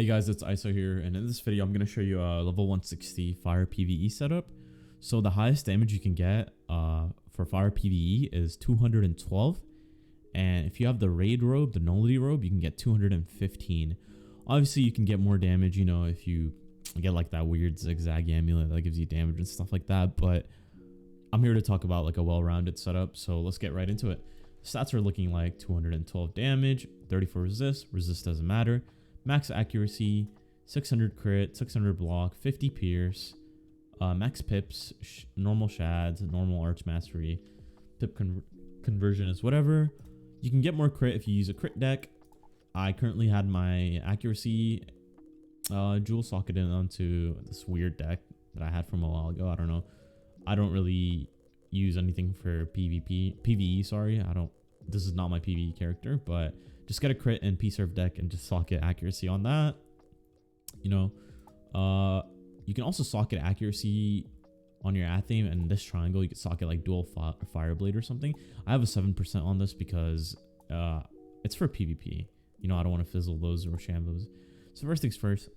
Hey guys, it's ISO here, and in this video I'm going to show you a level 160 fire PvE setup. So the highest damage you can get for fire PvE is 212, and if you have the raid robe, the nullity robe, you can get 215. Obviously you can get more damage, you know, if you get like that weird zigzag amulet that gives you damage and stuff like that, but I'm here to talk about like a well-rounded setup, so let's get right into it. Stats are looking like 212 damage, 34 resist doesn't matter, max accuracy, 600 crit, 600 block, 50 pierce, max pips, normal shads, normal arch mastery, pip conversion is whatever. You can get more crit if you use a crit deck. I currently had my accuracy jewel socketed onto this weird deck that I had from a while ago. I don't know. I don't really use anything for PvE, sorry. This is not my PvE character, but just get a crit and P-Serve deck and just socket accuracy on that. You know, you can also socket accuracy on your Athame, and this triangle you can socket like dual Fireblade or something. I have a 7% on this because it's for PvP. You know, I don't want to fizzle those or shambos. So first things first,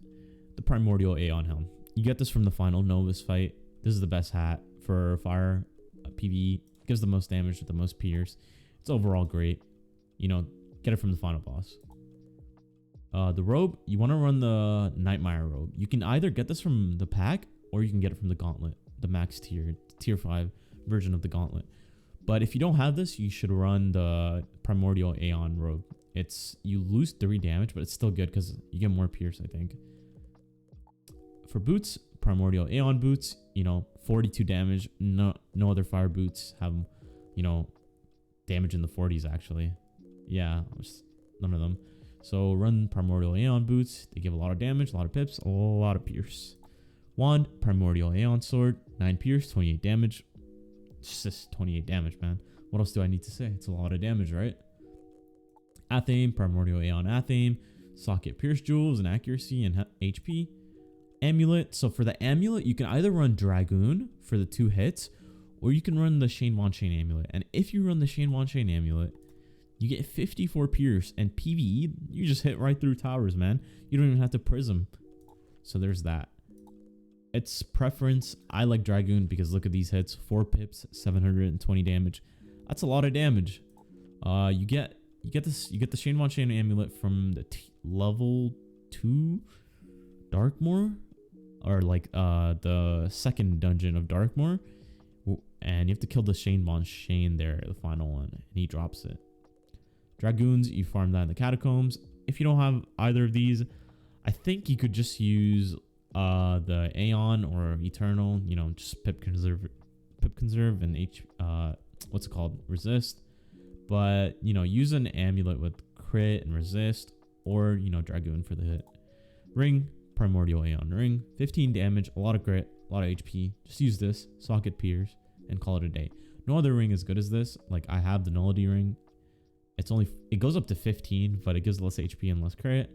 the Primordial Aeon Helm. You get this from the final Novus fight. This is the best hat for fire PvE. Gives the most damage with the most pierce. It's overall great. You know, get it from the final boss. The robe, you want to run the Nightmare robe. You can either get this from the pack or you can get it from the gauntlet, the max tier 5 version of the gauntlet. But if you don't have this, you should run the Primordial Aeon robe. You lose 3 damage, but it's still good because you get more pierce, I think. For boots, Primordial Aeon boots, you know, 42 damage. No other fire boots have, you know, damage in the 40s actually. Yeah, none of them. So run Primordial Aeon boots. They give a lot of damage, a lot of pips, a lot of pierce. Wand, Primordial Aeon sword, 9 pierce, 28 damage. It's just 28 damage, man. What else do I need to say? It's a lot of damage, right? Athame, Primordial Aeon Athame, socket pierce jewels and accuracy and HP. Amulet. So for the amulet, you can either run Dragoon for the 2 hits, or you can run the Shane Von Shane amulet. And if you run the Shane Von Shane amulet, you get 54 pierce, and PvE, you just hit right through towers, man. You don't even have to prism. So there's that. It's preference. I like Dragoon because look at these hits. 4 pips, 720 damage. That's a lot of damage. You get the Shane Von Shane amulet from the level 2 Darkmoor, or like the second dungeon of Darkmoor, and you have to kill the Shane Von Shane there, the final one, and he drops it. Dragoons, you farm that in the catacombs. If you don't have either of these, I think you could just use the Aeon or Eternal, you know, just pip conserve and what's it called, resist. But you know, use an amulet with crit and resist, or you know, Dragoon for the hit. Ring, Primordial Aeon ring, 15 damage, a lot of crit, a lot of HP. Just use this, socket pierce, and call it a day. No other ring as good as this. Like I have the nullity ring. It goes up to 15, but it gives less HP and less crit.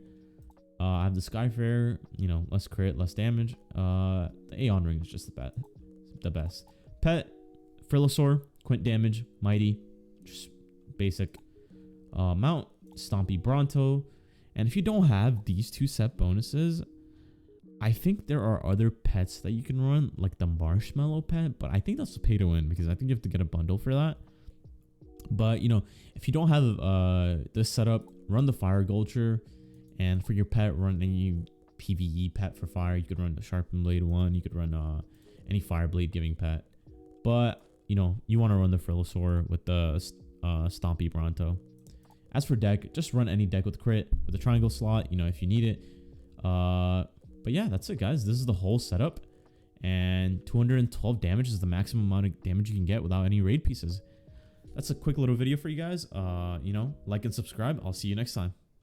I have the Skyfarer, you know, less crit, less damage. The Aeon ring is just the best. Pet, Frilosaur, quint damage, mighty, just basic. Mount, Stompy Bronto. And if you don't have these 2 set bonuses, I think there are other pets that you can run, like the Marshmallow pet, but I think that's a pay to win because I think you have to get a bundle for that. But you know, if you don't have this setup, run the Fire Gulcher, and for your pet, run any PvE pet for fire. You could run the Sharpened Blade one. You could run any Fireblade giving pet. But you know, you want to run the Frilosaur with the Stompy Bronto. As for deck, just run any deck with crit with a triangle slot, you know, if you need it. But yeah, that's it, guys. This is the whole setup, and 212 damage is the maximum amount of damage you can get without any raid pieces. That's a quick little video for you guys. You know, like and subscribe. I'll see you next time.